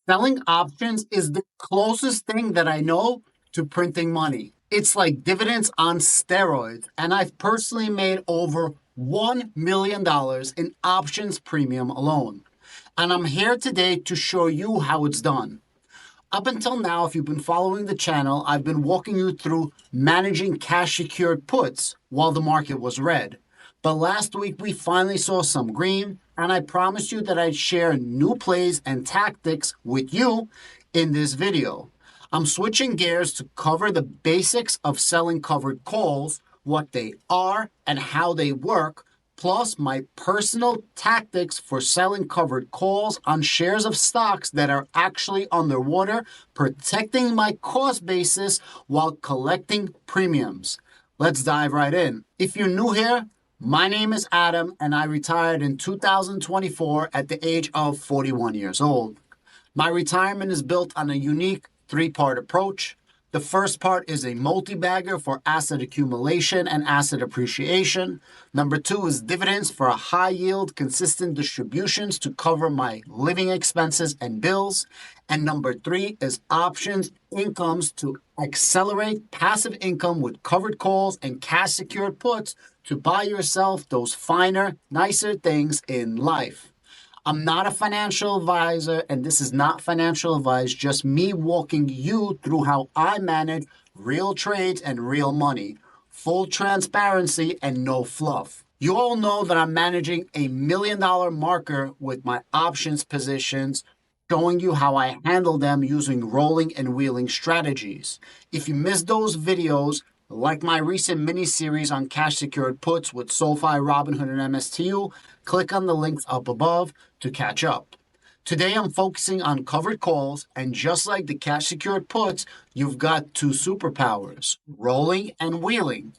Selling options is the closest thing that I know to printing money. It's like dividends on steroids, and I've personally made over $1 million in options premium alone. And I'm here today to show you how it's done. Up until now, if you've been following the channel, I've been walking you through managing cash secured puts while the market was red. But last week we finally saw some green, and I promised you that I'd share new plays and tactics with you in this video. I'm switching gears to cover the basics of selling covered calls, what they are and how they work, plus my personal tactics for selling covered calls on shares of stocks that are actually underwater, protecting my cost basis while collecting premiums. Let's dive right in. If you're new here, my name is Adam, and I retired in 2024 at the age of 41 years old. My retirement is built on a unique three-part approach. The first part is a multi-bagger for asset accumulation and asset appreciation. Number two is dividends for a high yield, consistent distributions to cover my living expenses and bills. And number three is options incomes to accelerate passive income with covered calls and cash secured puts to buy yourself those finer, nicer things in life. I'm not a financial advisor, and this is not financial advice, just me walking you through how I manage real trades and real money. Full transparency and no fluff. You all know that I'm managing a $1 million marker with my options positions, showing you how I handle them using rolling and wheeling strategies. If you missed those videos, like my recent mini-series on cash secured puts with SoFi, Robinhood, and MSTU, click on the links up above to catch up. Today I'm focusing on covered calls, and just like the cash secured puts, you've got two superpowers, rolling and wheeling.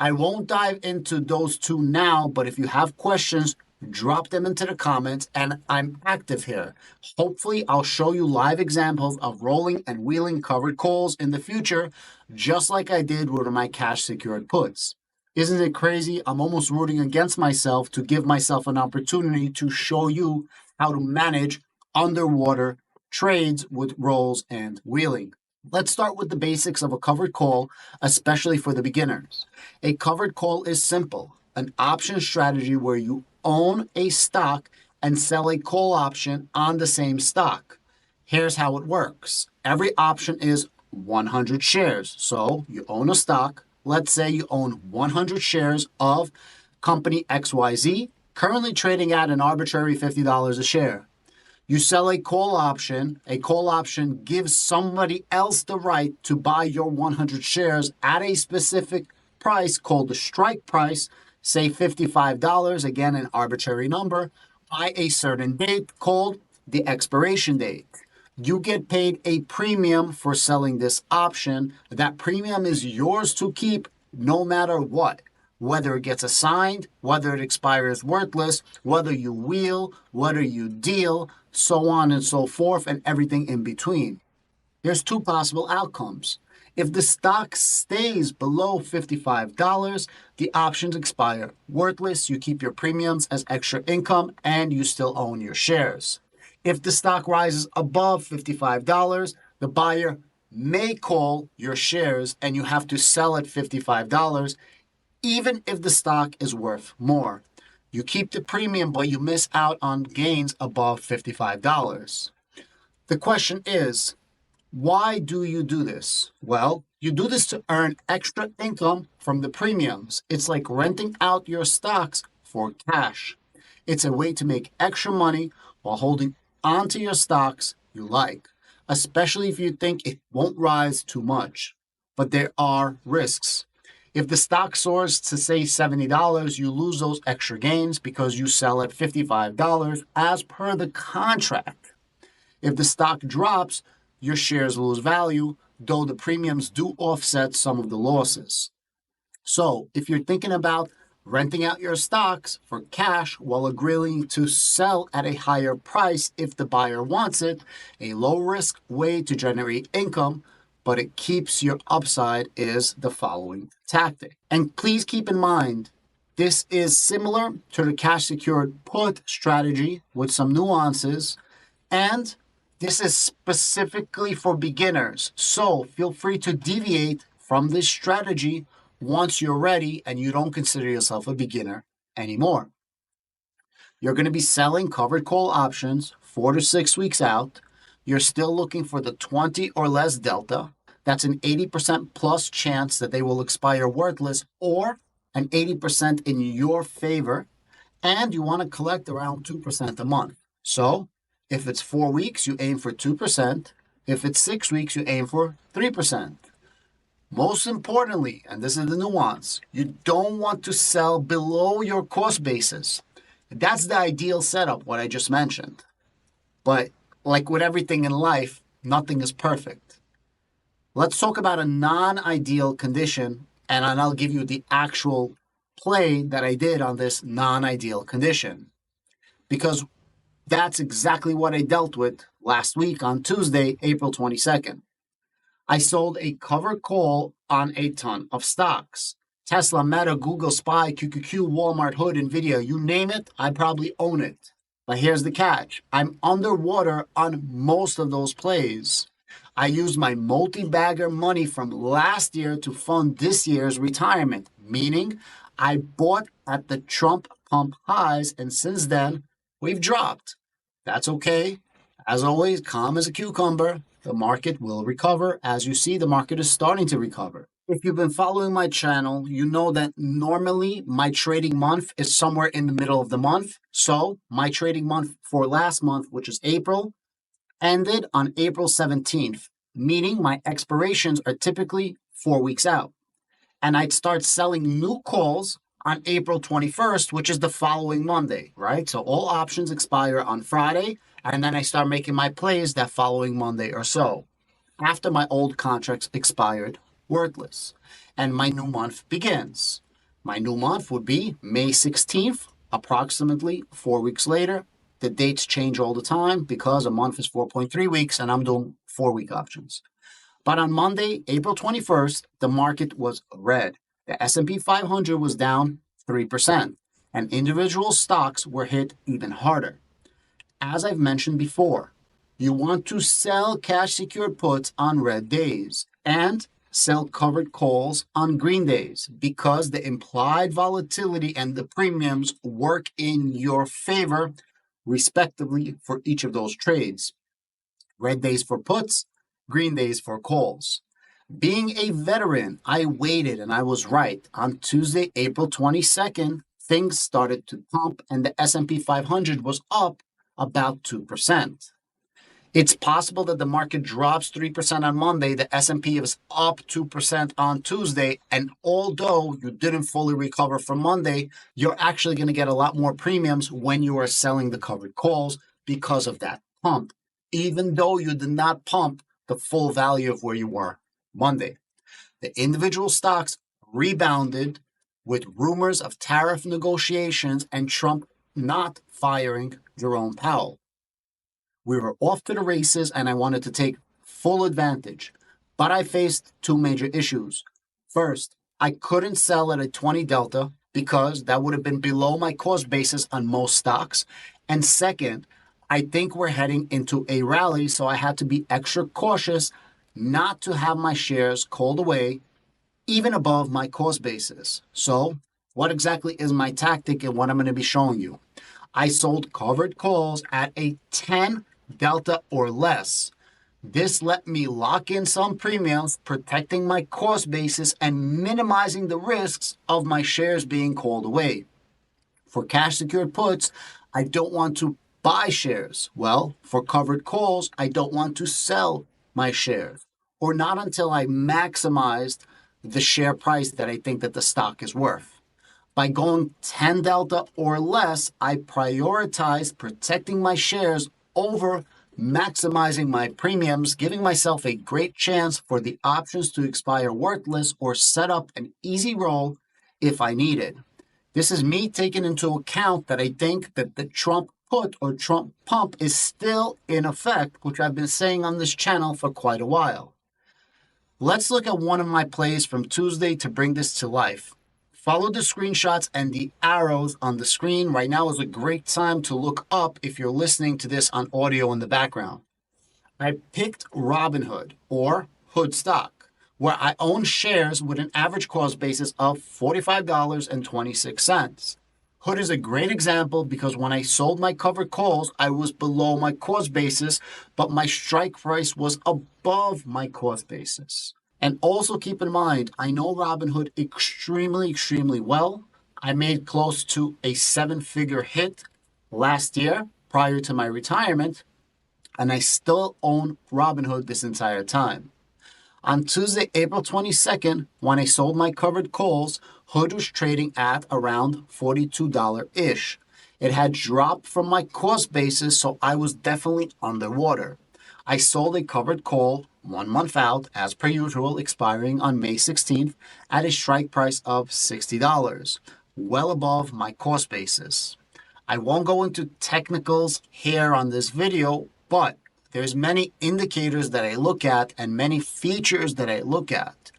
I won't dive into those two now, but if you have questions, drop them into the comments, and I'm active here. Hopefully, I'll show you live examples of rolling and wheeling covered calls in the future, just like I did with my cash secured puts. Isn't it crazy? I'm almost rooting against myself to give myself an opportunity to show you how to manage underwater trades with rolls and wheeling. Let's start with the basics of a covered call, especially for the beginners. A covered call is simple, an option strategy where you own a stock and sell a call option on the same stock. Here's how it works. Every option is 100 shares. So you own a stock. Let's say you own 100 shares of company XYZ, currently trading at an arbitrary $50 a share. You sell a call option. A call option gives somebody else the right to buy your 100 shares at a specific price called the strike price, say $55, again, an arbitrary number, by a certain date called the expiration date. You get paid a premium for selling this option. That premium is yours to keep no matter what. Whether it gets assigned, whether it expires worthless, whether you wheel, whether you deal, so on and so forth, and everything in between. There's two possible outcomes. If the stock stays below $55, the options expire worthless, you keep your premiums as extra income, and you still own your shares. If the stock rises above $55, the buyer may call your shares and you have to sell at $55, even if the stock is worth more. You keep the premium, but you miss out on gains above $55. The question is, why do you do this? Well, you do this to earn extra income from the premiums. It's like renting out your stocks for cash. It's a way to make extra money while holding onto your stocks you like, especially if you think it won't rise too much. But there are risks. If the stock soars to say $70, you lose those extra gains because you sell at $55 as per the contract. If the stock drops, your shares lose value, though the premiums do offset some of the losses. So if you're thinking about renting out your stocks for cash while agreeing to sell at a higher price if the buyer wants it, a low-risk way to generate income, but it keeps your upside, is the following tactic. And please keep in mind, this is similar to the cash secured put strategy with some nuances, and This is specifically for beginners, so feel free to deviate from this strategy once you're ready and you don't consider yourself a beginner anymore. You're going to be selling covered call options 4 to 6 weeks out. You're still looking for the 20 or less delta. That's an 80% plus chance that they will expire worthless, or an 80% in your favor. And you want to collect around 2% a month. So if it's 4 weeks, you aim for 2%. If it's 6 weeks, you aim for 3%. Most importantly, and this is the nuance, you don't want to sell below your cost basis. That's the ideal setup, what I just mentioned. But like with everything in life, nothing is perfect. Let's talk about a non ideal condition, and I'll give you the actual play that I did on this non ideal condition. Because that's exactly what I dealt with last week on Tuesday, April 22nd. I sold a covered call on a ton of stocks. Tesla, Meta, Google, SPY, QQQ, Walmart, Hood, NVIDIA, you name it, I probably own it. But here's the catch. I'm underwater on most of those plays. I used my multi-bagger money from last year to fund this year's retirement, meaning I bought at the Trump pump highs, and since then, we've dropped. That's okay. As always, calm as a cucumber. The market will recover. As you see, the market is starting to recover. If you've been following my channel, you know that normally my trading month is somewhere in the middle of the month. So my trading month for last month, which is April, ended on April 17th, meaning my expirations are typically 4 weeks out. And I'd start selling new calls on April 21st, which is the following Monday, right? So all options expire on Friday, and then I start making my plays that following Monday or so, after my old contracts expired, worthless, and my new month begins. My new month would be May 16th, approximately 4 weeks later. The dates change all the time because a month is 4.3 weeks, and I'm doing 4 week options. But on Monday, April 21st, the market was red. The S&P 500 was down 3%, and individual stocks were hit even harder. As I've mentioned before, you want to sell cash secured puts on red days and sell covered calls on green days, because the implied volatility and the premiums work in your favor, respectively, for each of those trades. Red days for puts, green days for calls. Being a veteran, I waited and I was right. On Tuesday, April 22nd, things started to pump and the S&P 500 was up about 2%. It's possible that the market drops 3% on Monday, the S&P is up 2% on Tuesday, and although you didn't fully recover from Monday, you're actually going to get a lot more premiums when you are selling the covered calls because of that pump, even though you did not pump the full value of where you were Monday. The individual stocks rebounded with rumors of tariff negotiations and Trump not firing Jerome Powell. We were off to the races and I wanted to take full advantage, but I faced two major issues. First, I couldn't sell at a 20 delta because that would have been below my cost basis on most stocks. And second, I think we're heading into a rally, so I had to be extra cautious not to have my shares called away even above my cost basis. So, what exactly is my tactic and what I'm going to be showing you? I sold covered calls at a 10 delta or less. This let me lock in some premiums, protecting my cost basis and minimizing the risks of my shares being called away. For cash secured puts, I don't want to buy shares. Well, for covered calls, I don't want to sell my shares, or not until I maximized the share price that I think that the stock is worth. By going 10 delta or less, I prioritize protecting my shares over maximizing my premiums, giving myself a great chance for the options to expire worthless or set up an easy roll if I need it. This is me taking into account that I think that the Trump put or Trump pump is still in effect, which I've been saying on this channel for quite a while. Let's look at one of my plays from Tuesday to bring this to life. Follow the screenshots and the arrows on the screen. Right now is a great time to look up if you're listening to this on audio in the background. I picked Robinhood or Hood stock, where I own shares with an average cost basis of $45.26. Hood is a great example because when I sold my covered calls, I was below my cost basis, but my strike price was above my cost basis. And also keep in mind, I know Robinhood extremely well. I made close to a seven-figure hit last year prior to my retirement, and I still own Robinhood this entire time. On Tuesday, April 22nd, when I sold my covered calls, Hood was trading at around $42-ish. It had dropped from my cost basis, so I was definitely underwater. I sold a covered call 1 month out, as per usual, expiring on May 16th at a strike price of $60, well above my cost basis. I won't go into technicals here on this video, but there's many indicators that I look at and many features that I look at.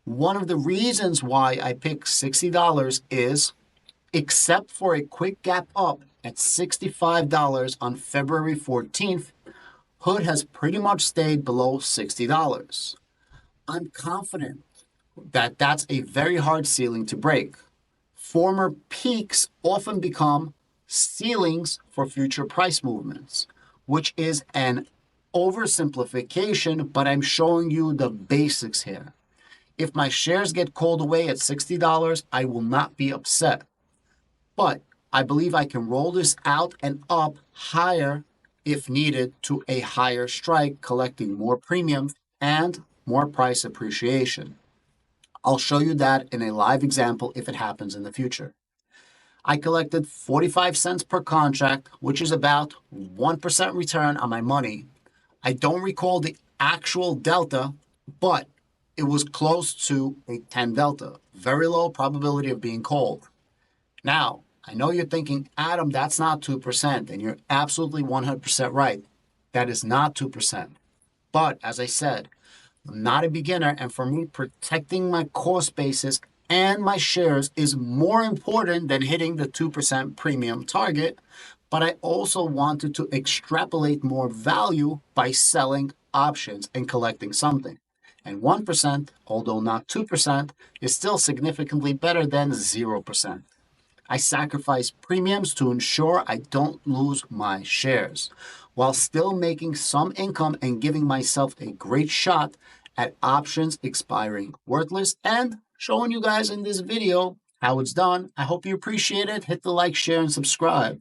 One of the reasons why I picked $60 is, except for a quick gap up at $65 on February 14th, Hood has pretty much stayed below $60. I'm confident that that's a very hard ceiling to break. Former peaks often become ceilings for future price movements, which is an oversimplification, but I'm showing you the basics here. If my shares get called away at $60, I will not be upset. But I believe I can roll this out and up higher if needed to a higher strike, collecting more premium and more price appreciation. I'll show you that in a live example if it happens in the future. I collected 45 cents per contract, which is about 1% return on my money. I don't recall the actual delta, but it was close to a 10 delta. Very low probability of being called. Now, I know you're thinking, Adam, that's not 2%, and you're absolutely 100% right. That is not 2%. But as I said, I'm not a beginner, and for me, protecting my cost basis and my shares is more important than hitting the 2% premium target. But I also wanted to extrapolate more value by selling options and collecting something. And 1%, although not 2%, is still significantly better than 0%. I sacrifice premiums to ensure I don't lose my shares, while still making some income and giving myself a great shot at options expiring worthless, and showing you guys in this video how it's done. I hope you appreciate it. Hit the like, share, and subscribe.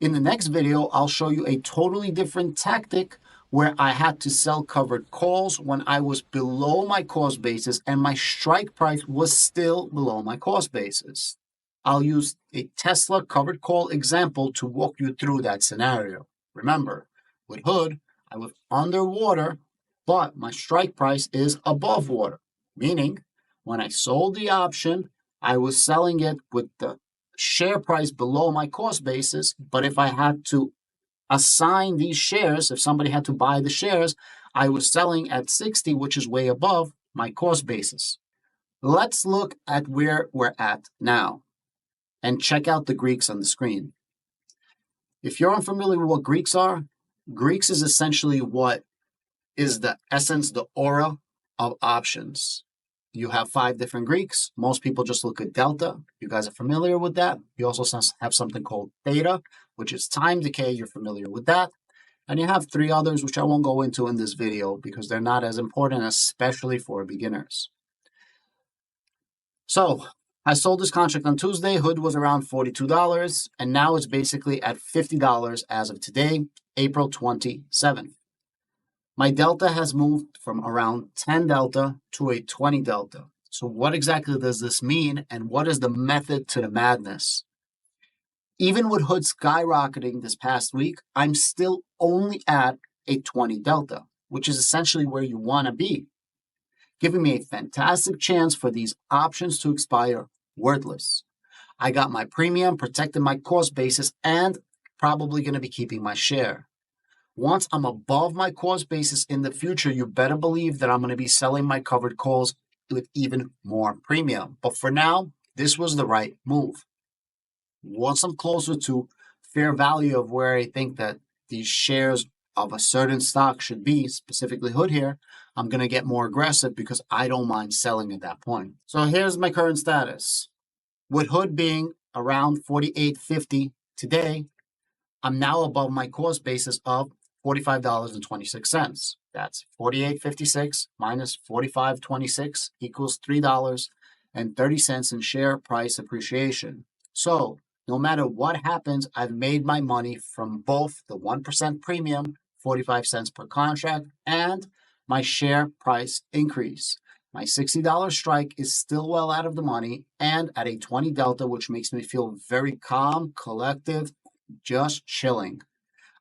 In the next video, I'll show you a totally different tactic where I had to sell covered calls when I was below my cost basis and my strike price was still below my cost basis. I'll use a Tesla covered call example to walk you through that scenario. Remember, with Hood, I was underwater, but my strike price is above water, meaning when I sold the option, I was selling it with the share price below my cost basis. But if I had to assign these shares, if somebody had to buy the shares, I was selling at 60, which is way above my cost basis. Let's look at where we're at now and check out the Greeks on the screen. If you're unfamiliar with what Greeks are, Greeks is essentially what is the essence, the aura of options. You have 5 different Greeks. Most people just look at delta. You guys are familiar with that. You also have something called theta, which is time decay. You're familiar with that. And you have 3 others, which I won't go into in this video because they're not as important, especially for beginners. So I sold this contract on Tuesday. Hood was around $42, and now it's basically at $50 as of today, April 27th. My delta has moved from around 10 delta to a 20 delta. So what exactly does this mean, and what is the method to the madness? Even with Hood skyrocketing this past week, I'm still only at a 20 delta, which is essentially where you want to be, giving me a fantastic chance for these options to expire worthless. I got my premium, protected my cost basis, and probably going to be keeping my share. Once I'm above my cost basis in the future, you better believe that I'm going to be selling my covered calls with even more premium. But for now, this was the right move. Once I'm closer to fair value of where I think that these shares of a certain stock should be, specifically Hood here, I'm going to get more aggressive because I don't mind selling at that point. So here's my current status. With Hood being around 48.50 today, I'm now above my cost basis of $45.26. That's 48.56 minus 45.26 equals $3.30 in share price appreciation. So no matter what happens, I've made my money from both the 1% premium, 45 cents per contract, and my share price increase. My $60 strike is still well out of the money and at a 20 delta, which makes me feel very calm, collective, just chilling.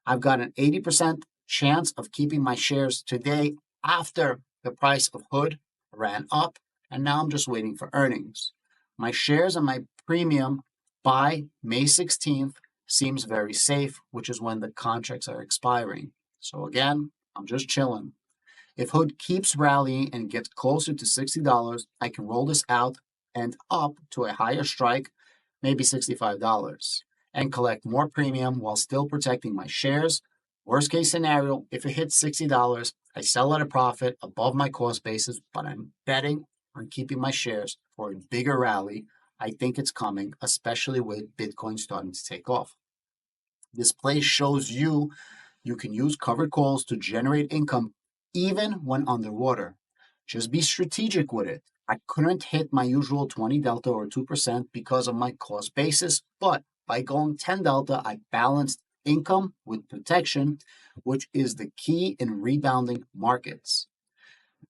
I've got an 80% chance of keeping my shares today after the price of Hood ran up, and now I'm just waiting for earnings. My shares and my premium by May 16th seems very safe, which is when the contracts are expiring. So again, I'm just chilling. If Hood keeps rallying and gets closer to $60, I can roll this out and up to a higher strike, maybe $65, and collect more premium while still protecting my shares. Worst case scenario, if it hits $60, I sell at a profit above my cost basis, but I'm betting on keeping my shares for a bigger rally. I think it's coming, especially with Bitcoin starting to take off. This play shows you can use covered calls to generate income even when underwater. Just be strategic with it. I couldn't hit my usual 20 delta or 2% because of my cost basis, but by going 10 delta, I balanced income with protection, which is the key in rebounding markets.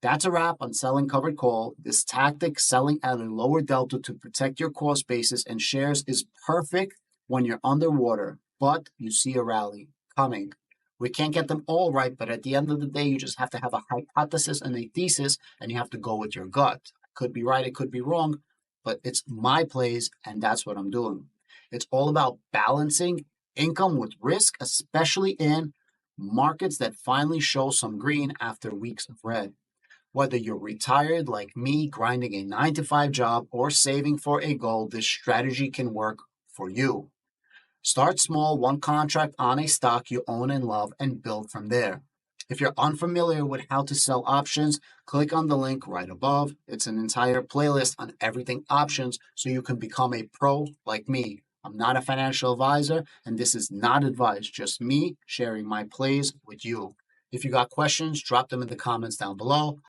That's a wrap on selling covered call. This tactic, selling at a lower delta to protect your cost basis and shares, is perfect when you're underwater, but you see a rally coming. We can't get them all right, but at the end of the day, you just have to have a hypothesis and a thesis, and you have to go with your gut. It could be right, it could be wrong, but it's my plays, and that's what I'm doing. It's all about balancing income with risk, especially in markets that finally show some green after weeks of red. Whether you're retired like me, grinding a 9-to-5 job, or saving for a goal, this strategy can work for you. Start small, one contract on a stock you own and love, and build from there. If you're unfamiliar with how to sell options, click on the link right above. It's an entire playlist on everything options so you can become a pro like me. I'm not a financial advisor, and this is not advice, just me sharing my plays with you. If you got questions, drop them in the comments down below.